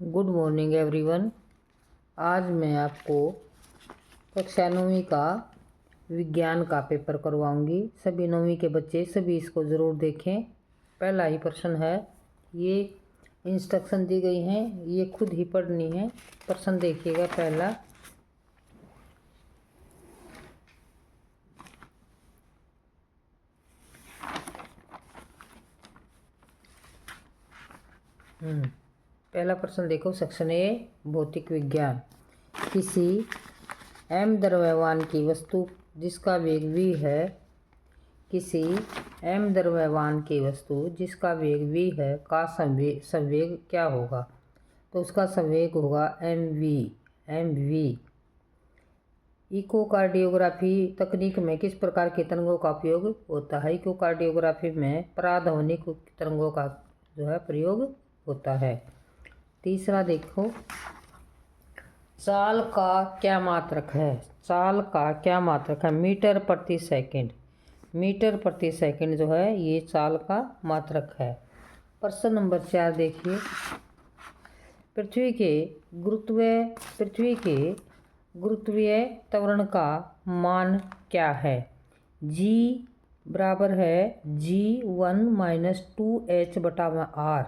Good morning everyone. आज मैं आपको कक्षा 9वीं का विज्ञान का पेपर करवाऊंगी। सभी 9वीं के बच्चे सभी इसको ज़रूर देखें। पहला ही प्रश्न है, ये इंस्ट्रक्शन दी गई हैं, ये खुद ही पढ़नी है। प्रश्न देखिएगा पहला। पहला प्रश्न देखो, सेक्शन ए भौतिक विज्ञान। किसी m द्रव्यमान की वस्तु जिसका वेग v है, किसी m द्रव्यमान की वस्तु जिसका वेग v है का संवेग क्या होगा? तो उसका संवेग होगा mv। इकोकार्डियोग्राफी तकनीक में किस प्रकार के तरंगों का उपयोग होता है? इकोकार्डियोग्राफी में पराध्वनिक तरंगों का प्रयोग होता है। तीसरा देखो, चाल का क्या मात्रक है? चाल का क्या मात्रक है? मीटर प्रति सेकंड। मीटर प्रति सेकंड ये चाल का मात्रक है। प्रश्न नंबर 4 देखिए, पृथ्वी के गुरुत्वीय त्वरण का मान क्या है? G बराबर है G1 - 2h/r।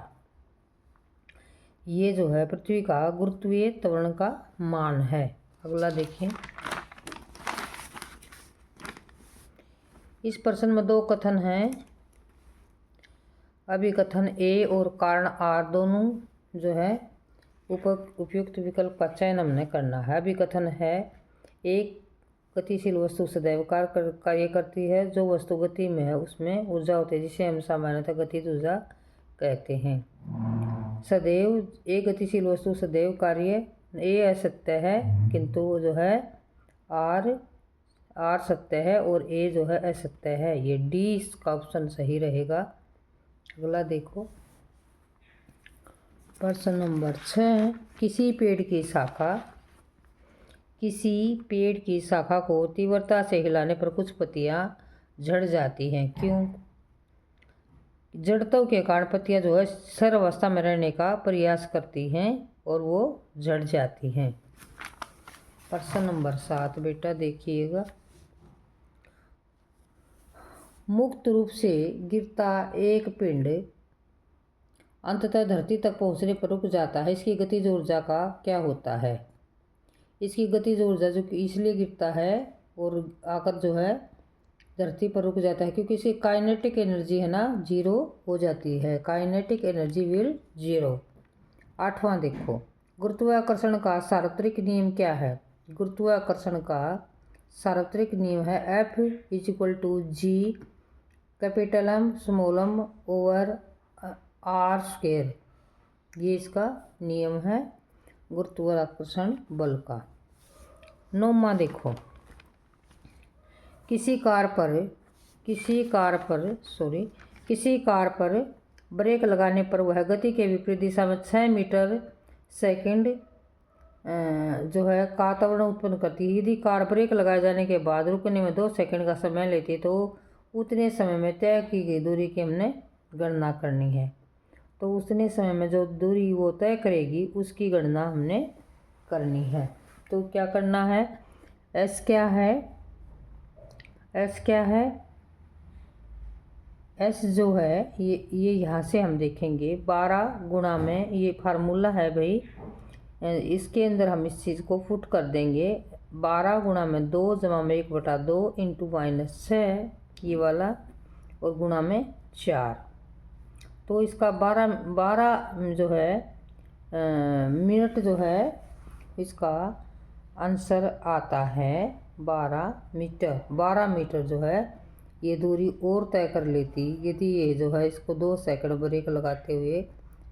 ये पृथ्वी का गुरुत्वीय त्वरण का मान है। अगला देखें, इस प्रश्न में दो कथन हैं। अभिकथन A और कारण R दोनों उपयुक्त विकल्प का चयन हमने करना है। अभिकथन है, एक गतिशील वस्तु सदैव कार्य करती है। जो वस्तु गति में है उसमें ऊर्जा होती है, जिसे हम सामान्यतः गतिज ऊर्जा कहते हैं। सदैव एक गतिशील वस्तु सदैव कार्य, ये असत्य है, किंतु आर सत्य है और ए असत्य है। ये डी इसका ऑप्शन सही रहेगा। अगला देखो, प्रश्न नंबर 6, किसी पेड़ की शाखा को तीव्रता से हिलाने पर कुछ पत्तियां झड़ जाती हैं, क्यों? जड़त्व के कारण पत्तियां स्थिर अवस्था में रहने का प्रयास करती हैं और वो झड़ जाती हैं। प्रश्न नंबर 7 बेटा देखिएगा, मुक्त रूप से गिरता एक पिंड अंततः धरती तक पहुंचने पर रुक जाता है, इसकी गतिज ऊर्जा का क्या होता है? इसकी गतिज ऊर्जा जो कि इसलिए गिरता है और आकर धरती पर रुक जाता है क्योंकि इसकी काइनेटिक एनर्जी है ना, जीरो हो जाती है। Kinetic energy will zero. 8वां देखो, गुरुत्वाकर्षण का सार्वत्रिक नियम क्या है? गुरुत्वाकर्षण का सार्वत्रिक नियम है F = G M/r²। ये इसका नियम है गुरुत्वाकर्षण बल का। 9वां देखो, किसी कार पर ब्रेक लगाने पर वह गति के विपरीत दिशा में 6 मीटर सेकंड का त्वरण उत्पन्न करती है। यदि कार ब्रेक लगाए जाने के बाद रुकने में 2 सेकंड का समय लेती है तो उतने समय में तय की गई दूरी की हमने गणना करनी है। तो उतने समय में जो दूरी वो तय करेगी उसकी गणना हमने करनी है। तो क्या करना है? एस क्या है? एस ये यहाँ से हम देखेंगे 12 गुणा में, ये फार्मूला है भाई, इसके अंदर हम इस चीज़ को फुट कर देंगे। 12 गुणा में 2 जमा में 1/2 इंटू -6 ये वाला और गुणा में 4। तो इसका 12 मिनट इसका आंसर आता है 12 मीटर। 12 मीटर ये दूरी और तय कर लेती यदि ये इसको 2 सेकंड ब्रेक लगाते हुए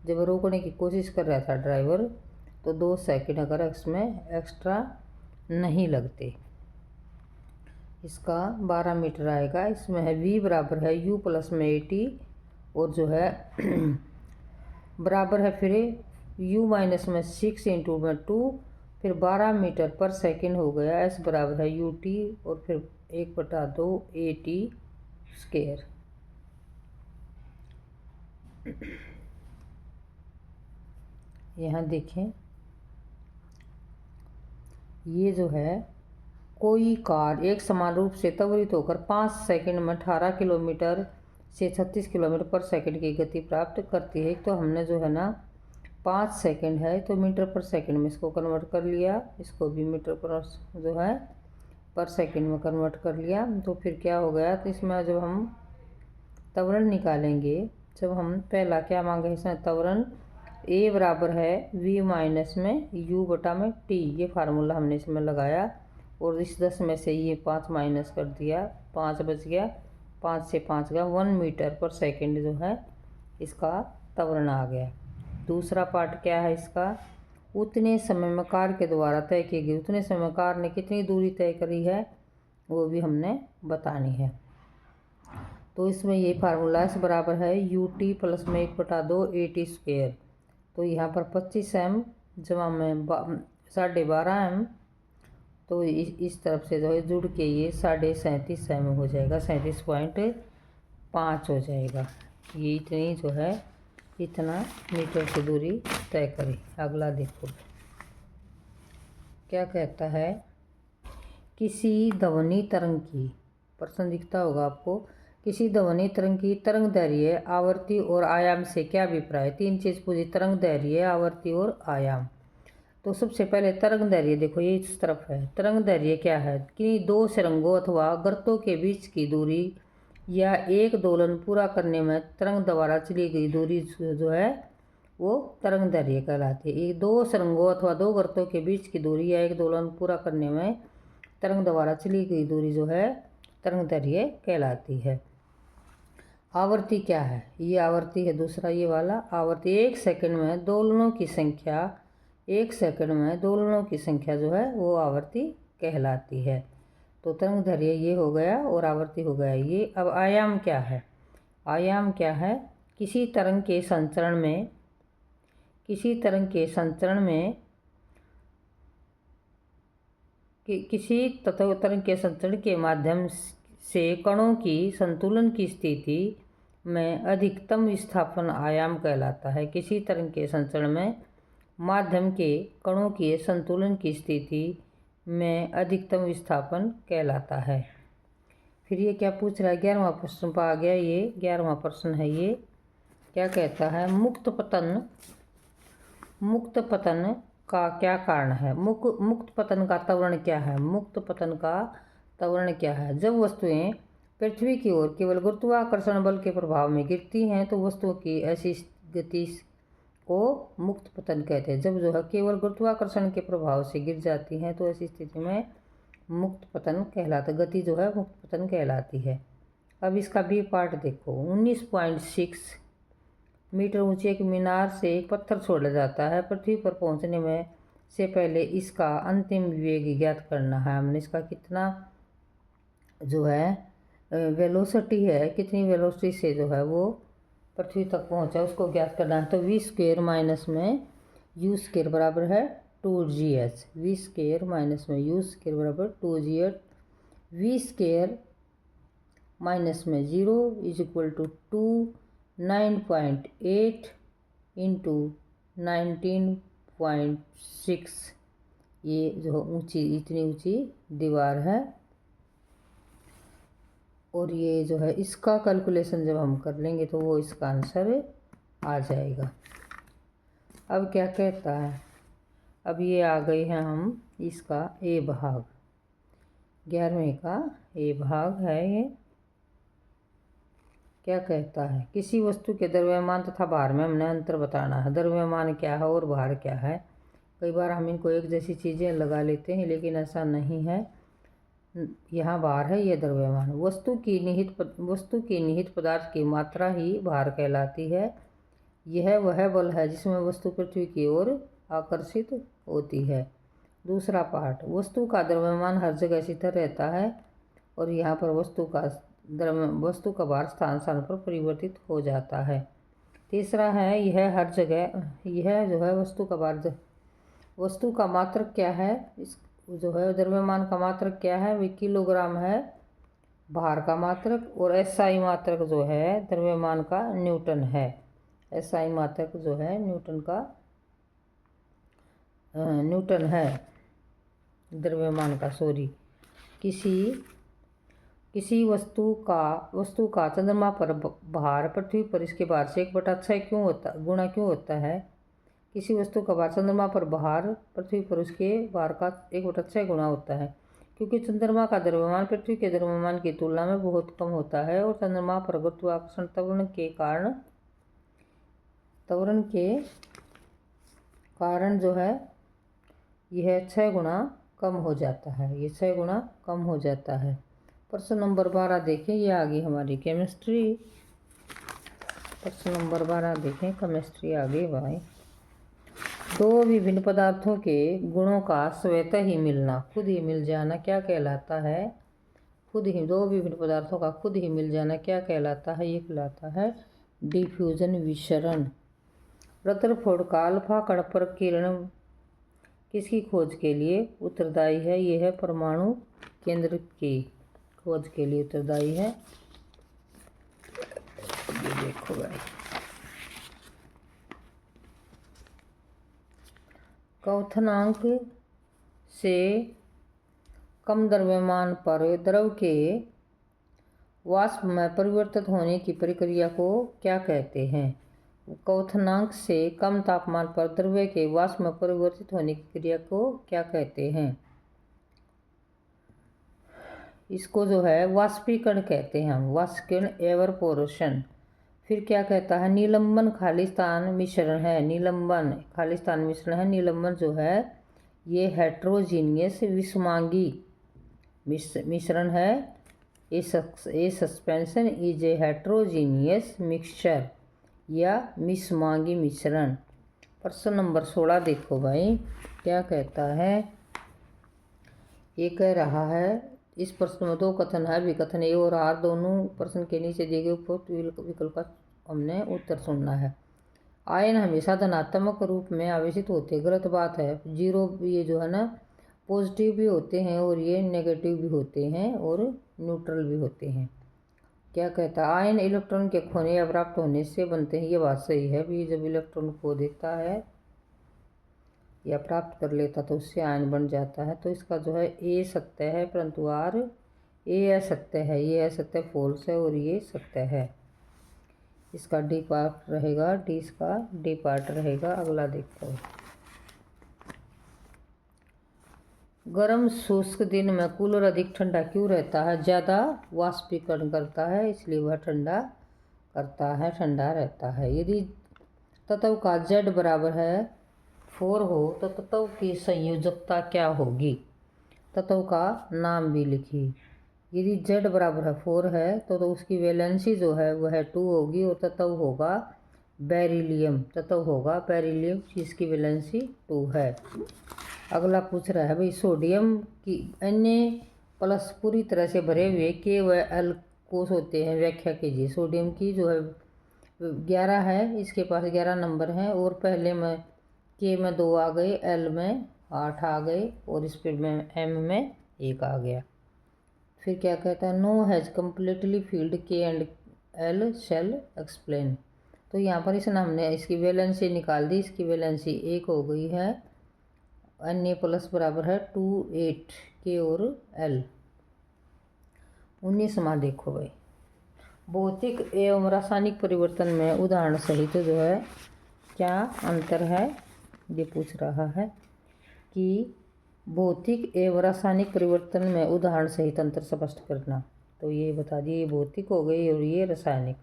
जब रोकने की कोशिश कर रहा था ड्राइवर, तो 2 सेकंड अगर इसमें एक्स्ट्रा नहीं लगते। इसका 12 मीटर आएगा। इसमें है v बराबर है u + में at और बराबर है फिर u - में 6 × 2, फिर 12 मीटर पर सेकंड हो गया। s बराबर है ut और फिर 1/2 at²। यहाँ देखें, ये जो है कोई कार एक समान रूप से त्वरित होकर 5 सेकंड में 18 किलोमीटर से 36 किलोमीटर पर सेकंड की गति प्राप्त करती है। तो हमने जो है ना 5 सेकंड है तो मीटर पर सेकंड में इसको कन्वर्ट कर लिया, इसको भी मीटर पर जो है पर सेकंड में कन्वर्ट कर लिया। तो फिर क्या हो गया, तो इसमें जब हम त्वरण निकालेंगे, जब हम पहला क्या मांगे इसमें त्वरण ए बराबर है v माइनस में u बटा में t, ये फार्मूला हमने इसमें लगाया और इस 10 में से ये 5 माइनस कर दिया, 5 बच गया, 5 से 5 गया, 1 मीटर पर सेकंड जो है इसका त्वरण आ गया। दूसरा पार्ट क्या है इसका, उतने समय में कार के द्वारा तय की गई, उतने समय में कार ने कितनी दूरी तय करी है वो भी हमने बतानी है। तो इसमें ये फार्मूला इस बराबर है ut प्लस में 1/2 AT स्क्वेयर। तो यहाँ पर 25 m जमा में 12.5 m, तो इस तरफ से जो है जुड़ के ये 37.5 m हो जाएगा, 37.5 हो जाएगा। ये इतनी जो है इतना मीटर की दूरी तय करें। अगला देखो क्या कहता है, किसी ध्वनि तरंग की, प्रश्न दिखता होगा आपको, किसी ध्वनि तरंग की तरंग दैर्घ्य, आवृत्ति और आयाम से क्या अभिप्राय। 3 चीज़ पूछी, तरंग दैर्घ्य, आवृत्ति और आयाम। तो सबसे पहले तरंग दैर्घ्य देखो, ये इस तरफ है। तरंग दैर्घ्य क्या है कि 2 सुरंगों अथवा गर्तों के बीच की दूरी या एक दोलन पूरा करने में तरंग द्वारा चली गई दूरी जो है वो तरंग दैर्घ्य कहलाती है। ये 2 सुरंगों अथवा 2 गर्तों के बीच की दूरी या एक दोलन पूरा करने में तरंग द्वारा चली गई दूरी जो है तरंग दैर्घ्य कहलाती है। आवृत्ति क्या है, ये आवृत्ति है दूसरा ये वाला। आवृत्ति 1 सेकंड में दोलनों की संख्या, 1 सेकंड में दोलनों की संख्या जो है वो आवृत्ति कहलाती है। तो तरंग दैर्घ्य ये हो गया और आवृत्ति हो गया ये। अब आयाम क्या है, आयाम क्या है, किसी तरंग के संचरण में, किसी तरंग के संचरण में किसी तरंग के संचरण के माध्यम से कणों की संतुलन की स्थिति में अधिकतम विस्थापन आयाम कहलाता है। किसी तरंग के संचरण में माध्यम के कणों के संतुलन की स्थिति में अधिकतम विस्थापन कहलाता है। फिर ये क्या पूछ रहा है, 11वां प्रश्न पर आ गया, ये 11वां प्रश्न है। ये क्या कहता है, मुक्त पतन का क्या कारण है। मुक्त पतन का त्वरण क्या है, मुक्त पतन का त्वरण क्या है। जब वस्तुएं पृथ्वी की ओर केवल गुरुत्वाकर्षण बल के प्रभाव में गिरती हैं तो वस्तुओं की ऐसी गति को मुक्त पतन कहते हैं। जब जो है केवल गुरुत्वाकर्षण के प्रभाव से गिर जाती हैं तो ऐसी स्थिति में मुक्त पतन कहलाता, गति जो है मुक्त पतन कहलाती है। अब इसका बी पार्ट देखो, 19.6 मीटर ऊंचे एक मीनार से एक पत्थर छोड़ा जाता है। पृथ्वी पर पहुंचने में से पहले इसका अंतिम वेग ज्ञात करना है। हमने इसका कितना जो है वेलोसिटी है, कितनी वेलोसिटी से जो है वो पृथ्वी तक पहुंचा उसको ज्ञात करना है। तो v स्क्वेयर माइनस में u स्क्वेयर बराबर है 2gh, v स्क्वेयर माइनस में u स्क्वेयर बराबर 2gh, v स्क्वेयर माइनस में 0 इज इक्वल टू 9.8 इंटू 19.6। ये जो ऊंची, इतनी ऊंची दीवार है और ये जो है इसका कैलकुलेशन जब हम कर लेंगे तो वो इसका आंसर आ जाएगा। अब क्या कहता है, अब ये आ गई है हम इसका ए भाग, 11वें का ए भाग है। ये क्या कहता है, किसी वस्तु के द्रव्यमान तथा भार में हमने अंतर बताना है। द्रव्यमान क्या है और भार क्या है। कई बार हम इनको एक जैसी चीज़ें लगा लेते हैं लेकिन ऐसा नहीं है। यहाँ भार है, ये द्रव्यमान। वस्तु की निहित पदार्थ की मात्रा ही भार कहलाती है। यह वह बल है जिसमें वस्तु पृथ्वी की ओर आकर्षित होती है। दूसरा पार्ट, वस्तु का द्रव्यमान हर जगह स्थिर रहता है और यहाँ पर वस्तु का भार स्थान स्थान पर परिवर्तित हो जाता है। तीसरा है, यह हर जगह, यह जो है वस्तु का भार, वस्तु का मात्रक क्या है, इस जो है द्रव्यमान का मात्रक क्या है, वे किलोग्राम है भार का मात्रक, और एसआई मात्रक जो है द्रव्यमान का न्यूटन है। एसआई मात्रक जो है न्यूटन का न्यूटन है द्रव्यमान का, सॉरी। किसी वस्तु का चंद्रमा पर भार पृथ्वी पर इसके भार से 1/6 गुणा क्यों होता है? किसी वस्तु का भार चंद्रमा पर भार पृथ्वी पर उसके भार का 1/6 गुणा होता है, क्योंकि चंद्रमा का द्रव्यमान पृथ्वी के द्रव्यमान की तुलना में बहुत कम होता है और चंद्रमा पर गुरुत्वाकर्षण त्वरण के कारण जो है यह 6 गुना कम हो जाता है, ये 6 गुना कम हो जाता है। प्रश्न नंबर 12 देखें, ये आ गई हमारी केमिस्ट्री। प्रश्न नंबर 12 देखें, केमिस्ट्री आ गई भाई। दो विभिन्न पदार्थों के गुणों का स्वतः ही मिलना, खुद ही मिल जाना क्या कहलाता है? दो विभिन्न पदार्थों का खुद ही मिल जाना क्या कहलाता है? ये कहलाता है डिफ्यूजन, विसरण। रदरफोर्ड का अल्फा कण पर किरण किसकी खोज के लिए उत्तरदायी है? यह है परमाणु केंद्र की खोज के लिए उत्तरदायी है। ये देखो भाई, क्वथनांक से कम द्रव्यमान पर द्रव के वाष्प में परिवर्तित होने की प्रक्रिया को क्या कहते हैं? क्वथनांक से कम तापमान पर द्रव के वाष्प में परिवर्तित होने की क्रिया को क्या कहते हैं? इसको जो है वाष्पीकरण कहते हैं हम, वाष्पीकरण, एवरपोरेशन। फिर क्या कहता है? निलंबन खालिस्तान मिश्रण है, निलंबन खालिस्तान मिश्रण है। निलंबन जो है ये हेट्रोजीनियस विषमांगी मिश्रण है। A suspension is a heterogeneous mixture या मिषमांगी मिश्रण। प्रश्न नंबर 16 देखो भाई, क्या कहता है? ये कह रहा है, इस प्रश्न में 2 कथन है, विकथन ए और आर। दोनों प्रश्न के नीचे दिए गए उपरोक्त विकल्प का हमने उत्तर सुनना है। आयन हमेशा धनात्मक रूप में आवेशित होते, गलत बात है। 0 ये जो है ना पॉजिटिव भी होते हैं और ये नेगेटिव भी होते हैं और न्यूट्रल भी होते हैं। क्या कहता है? आयन इलेक्ट्रॉन के खोने या प्राप्त होने से बनते हैं, ये बात सही है भी। जब इलेक्ट्रॉन खो देता है या प्राप्त कर लेता तो उससे आयन बन जाता है। तो इसका जो है ए सत्य है, परंतु आर ए असत्य है। ये असत्य फॉल्स है और ये सत्य है। इसका डी पार्ट रहेगा, डी इसका डी पार्ट रहेगा। अगला देखो, गर्म शुष्क दिन में कूलर अधिक ठंडा क्यों रहता है? ज़्यादा वाष्पीकरण करता है, इसलिए वह ठंडा करता है, ठंडा रहता है। यदि तत्व का Z बराबर है 4 हो तो तत्व की संयोजकता क्या होगी? तत्व का नाम भी लिखिए। यदि Z बराबर है 4 है तो उसकी वैलेंसी जो है वह 2 होगी और तत्व होगा बेरिलियम। तत्व होगा बेरिलियम जिसकी वैलेंसी 2 है। अगला पूछ रहा है भाई, सोडियम की Na+ पूरी तरह से भरे हुए के व एल कोष होते हैं, व्याख्या कीजिए। सोडियम की जो है 11 है, इसके पास 11 नंबर हैं और पहले में के में 2 आ गए, एल में 8 आ गए और इस पर में एम में 1 आ गया। फिर क्या कहता है? नो हैज कम्प्लीटली फील्ड के एंड एल शेल एक्सप्लेन। तो यहाँ पर इसने हमने इसकी वैलेंसी निकाल दी, इसकी वैलेंसी 1 हो गई है। Na+ बराबर है 2 8 के और एल। 19वां देखो भाई, भौतिक एवं रासायनिक परिवर्तन में उदाहरण सहित जो है क्या अंतर है? ये पूछ रहा है कि भौतिक एवं रासायनिक परिवर्तन में उदाहरण सहित अंतर स्पष्ट करना। तो ये बता दिए, ये भौतिक हो गई और ये रासायनिक।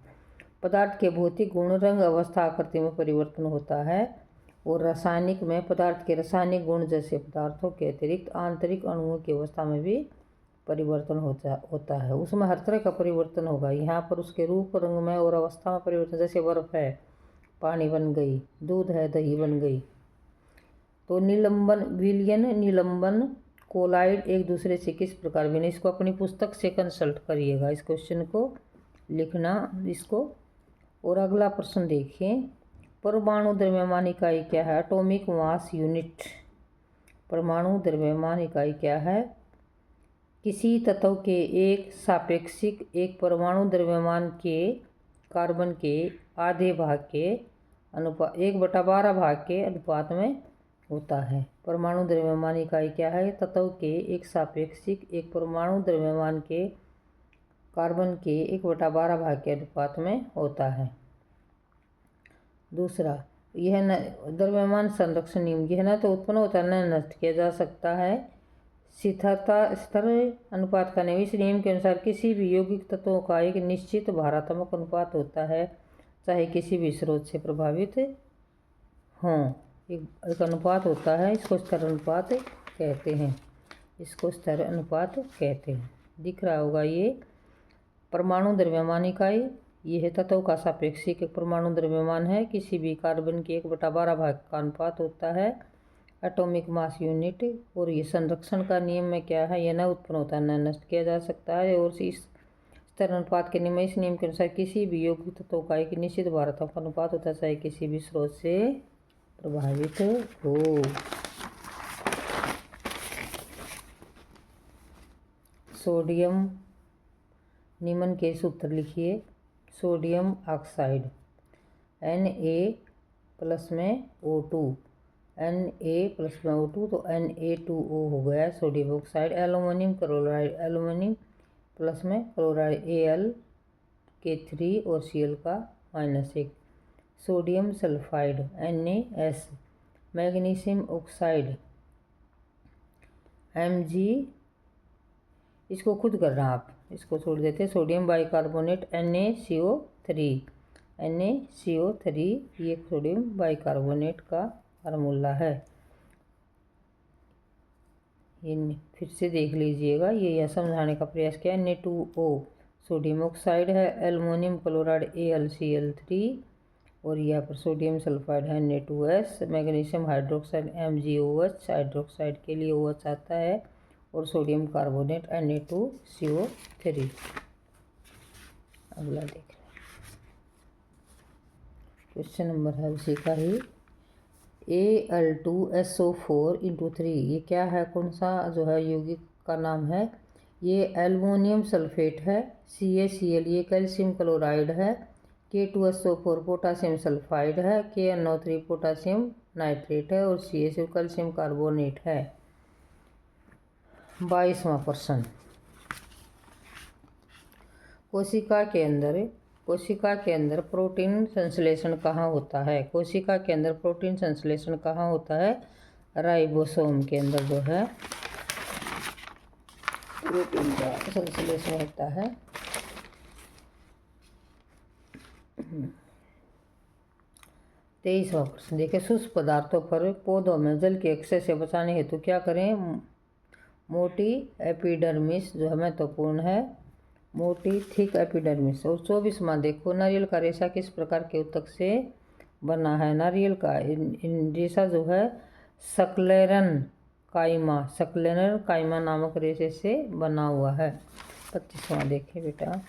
पदार्थ के भौतिक गुण, रंग, अवस्था, आकृति में परिवर्तन होता है और रासायनिक में पदार्थ के रासायनिक गुण जैसे पदार्थों के अतिरिक्त आंतरिक अणुओं की अवस्था में भी परिवर्तन होता है। उसमें हर तरह का परिवर्तन होगा। यहाँ पर उसके रूप, रंग में और अवस्था में परिवर्तन, जैसे बर्फ़ है पानी बन गई, दूध है दही बन गई। तो निलंबन, विलयन, निलंबन, कोलाइड एक दूसरे से किस प्रकार भिन्न? इसको अपनी पुस्तक से कंसल्ट करिएगा, इस क्वेश्चन को लिखना इसको। और अगला प्रश्न देखिए, परमाणु द्रव्यमान इकाई क्या है? Atomic mass unit. परमाणु द्रव्यमान इकाई क्या है? किसी तत्व के एक सापेक्षिक एक परमाणु द्रव्यमान के कार्बन के आधे भाग के अनुपात 1/12 भाग के अनुपात में होता है। परमाणु द्रव्यमान इकाई क्या है? तत्व के एक सापेक्षिक एक परमाणु द्रव्यमान के कार्बन के 1/12 भाग के अनुपात में होता है। दूसरा, यह द्रव्यमान संरक्षण नियम, यह न तो उत्पन्न होता है न नष्ट किया जा सकता है। स्थिर अनुपात का नियम, इस नियम के अनुसार किसी भी यौगिक तत्वों का एक निश्चित भारात्मक अनुपात होता है, चाहे किसी भी स्रोत से प्रभावित हों। एक अनुपात होता है, इसको स्थिर अनुपात कहते हैं। इसको स्थिर अनुपात कहते हैं। दिख रहा होगा ये परमाणु द्रव्यमान इकाई, यह तत्व का सापेक्षिक एक परमाणु द्रव्यमान है, किसी भी कार्बन के 1/12 भाग का अनुपात होता है, एटॉमिक मास यूनिट। और ये संरक्षण का नियम में क्या है? यह न उत्पन्न होता है न नष्ट किया जा सकता है। और इस स्थिर अनुपात के नियम, इस नियम के अनुसार किसी भी यौगिक तत्व का एक निश्चित भारात्मक अनुपात होता है, चाहे किसी भी स्रोत से प्रभावित हो। सोडियम, निम्न के सूत्र लिखिए। सोडियम ऑक्साइड Na+ में O2, Na+ में O2 तो Na2O हो गया sodium oxide. Aluminium chloride, aluminium+ में क्लोराइड Al(K3) और Cl का -1। Sodium sulphide Na+, magnesium oxide Mg, इसको खुद करना आप, इसको छोड़ देते हैं। सोडियम बाइकार्बोनेट NaCO3, ये सोडियम बाइकार्बोनेट का फार्मूला है। ये फिर से देख लीजिएगा, ये यह समझाने का प्रयास किया। Na2O सोडियम ऑक्साइड है, एल्युमिनियम क्लोराइड AlCl3 और यहाँ पर सोडियम सल्फाइड है Na2S, magnesium hydroxide MgOH, hydroxide के लिए OH आता है, और सोडियम कार्बोनेट Na2CO3। अगला देख लें, क्वेश्चन नंबर है उसी का ही। Al2SO4 × 3, ये क्या है? कौन सा जो है यौगिक का नाम है? ये एल्युमिनियम सल्फेट है। CaCl, ये कैल्शियम क्लोराइड है। K2SO4 पोटासियम सल्फाइड है। KNO3 पोटासियम नाइट्रेट है। और CaCO कैल्शियम कार्बोनेट है। 22वां प्रश्न, कोशिका के अंदर प्रोटीन संश्लेषण कहाँ होता है? कोशिका के अंदर प्रोटीन संश्लेषण कहाँ होता है? राइबोसोम के अंदर जो है प्रोटीन का संश्लेषण होता है। 23वां प्रश्न देखिए, शुष्क पदार्थों पर पौधों में जल के एक्सेस से बचाने हेतु क्या करें? मोटी एपिडर्मिस जो है महत्वपूर्ण है, मोटी थिक एपिडर्मिस। और 24वां देखो, नारियल का रेशा किस प्रकार के ऊतक से बना है? नारियल का रेशा जो है सक्लेरन काइमा नामक रेशे से बना हुआ है। 25वां देखिए बेटा,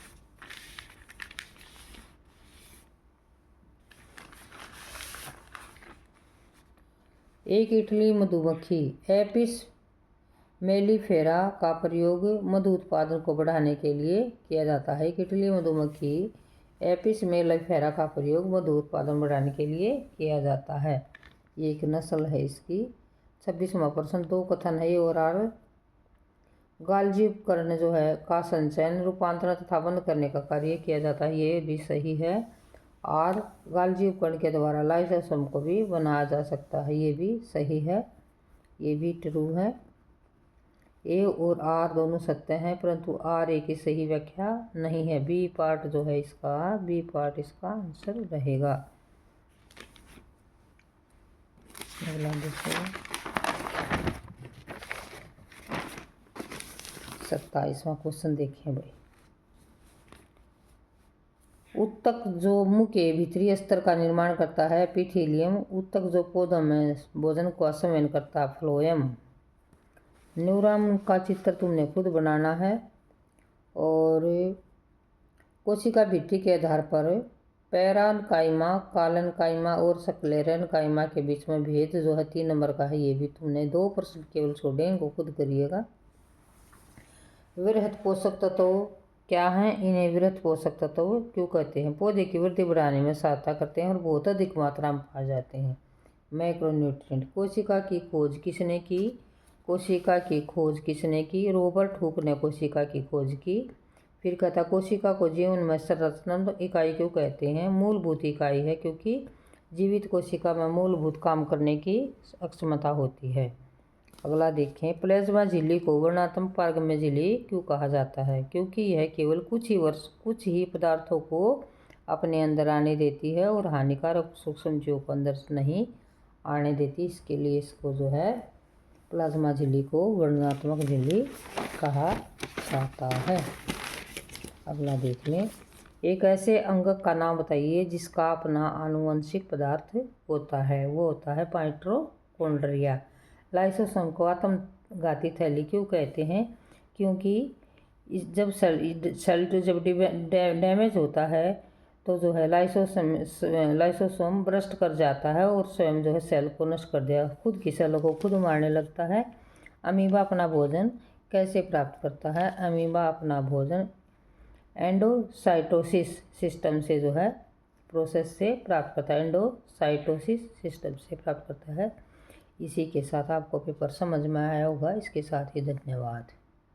एक इटली मधुमक्खी एपिस मेलिफेरा का प्रयोग मधु उत्पादन को बढ़ाने के लिए किया जाता है। एक इटली मधुमक्खी एपिस मेलिफेरा का प्रयोग मधु उत्पादन बढ़ाने के लिए किया जाता है। ये एक नस्ल है इसकी। 26वां प्रश्न, 2 कथन है और आर। गाल्जी उपकरण जो है का संचयन, रूपांतरण तथा बंद करने का कार्य किया जाता है। ये भी सही है। आर, गाल्जी उपकरण के द्वारा लाइसोसोम को भी बनाया जा सकता है। ये भी सही है, ये भी ट्रू है। ए और आर दोनों सत्य हैं, परंतु आर ए की सही व्याख्या नहीं है। बी पार्ट जो है इसका आंसर रहेगा। अगला देखो, 27वां क्वेश्चन देखिए भाई। ऊतक जो मुंह के भीतरी स्तर का निर्माण करता है, एपिथेलियम। ऊतक जो पौधों में भोजन को असंवेदन करता है, फ्लोएम। न्यूरॉन का चित्र तुमने खुद बनाना है। और कोशिका भित्ति के आधार पर पैराकाइमा, कालनकाइमा और सक्लेरनकाइमा के बीच में भेद जो है 3 नंबर का है। ये भी तुमने 2 प्रश्न केवल छोड़े, इनको खुद करिएगा। वृहत पोषक तत्व क्या हैं? इन्हें वृहत पोषक तत्व क्यों कहते हैं? पौधे की वृद्धि बढ़ाने में सहायता करते हैं और बहुत अधिक मात्रा में पाए जाते हैं। मैक्रोन्यूट्रिएंट। कोशिका की खोज किसने की? कोशिका की खोज किसने की? रॉबर्ट हुक ने कोशिका की खोज की। फिर कहता कोशिका को जीवन में संरचनात्मक इकाई क्यों कहते हैं? मूलभूत इकाई है क्योंकि जीवित कोशिका में मूलभूत काम करने की अक्षमता होती है। अगला देखें, प्लाज्मा झिल्ली को वर्णात्मक पारगम्य झिल्ली क्यों कहा जाता है? क्योंकि यह केवल कुछ ही पदार्थों को अपने अंदर आने देती है और हानिकारक सूक्ष्म जीवों को अंदर नहीं आने देती। इसके लिए इसको जो है प्लाज्मा झिल्ली को वर्णनात्मक झिल्ली कहा जाता है। अगला देख लें, एक ऐसे अंग का नाम बताइए जिसका अपना आनुवंशिक पदार्थ होता है। वो होता है माइटोकॉन्ड्रिया। लाइसोसोम को आत्मघाती थैली क्यों कहते हैं? क्योंकि जब सेल जब डैमेज होता है तो जो है लाइसोसोम ब्रस्ट कर जाता है और स्वयं जो है सेल को नष्ट कर दिया, खुद की सेलों को खुद मारने लगता है। अमीबा अपना भोजन कैसे प्राप्त करता है? अमीबा अपना भोजन एंडोसाइटोसिस सिस्टम से जो है प्रोसेस से प्राप्त करता है। एंडोसाइटोसिस सिस्टम से प्राप्त करता है। इसी के साथ आपको पेपर समझ में आया होगा। इसके साथ ही धन्यवाद।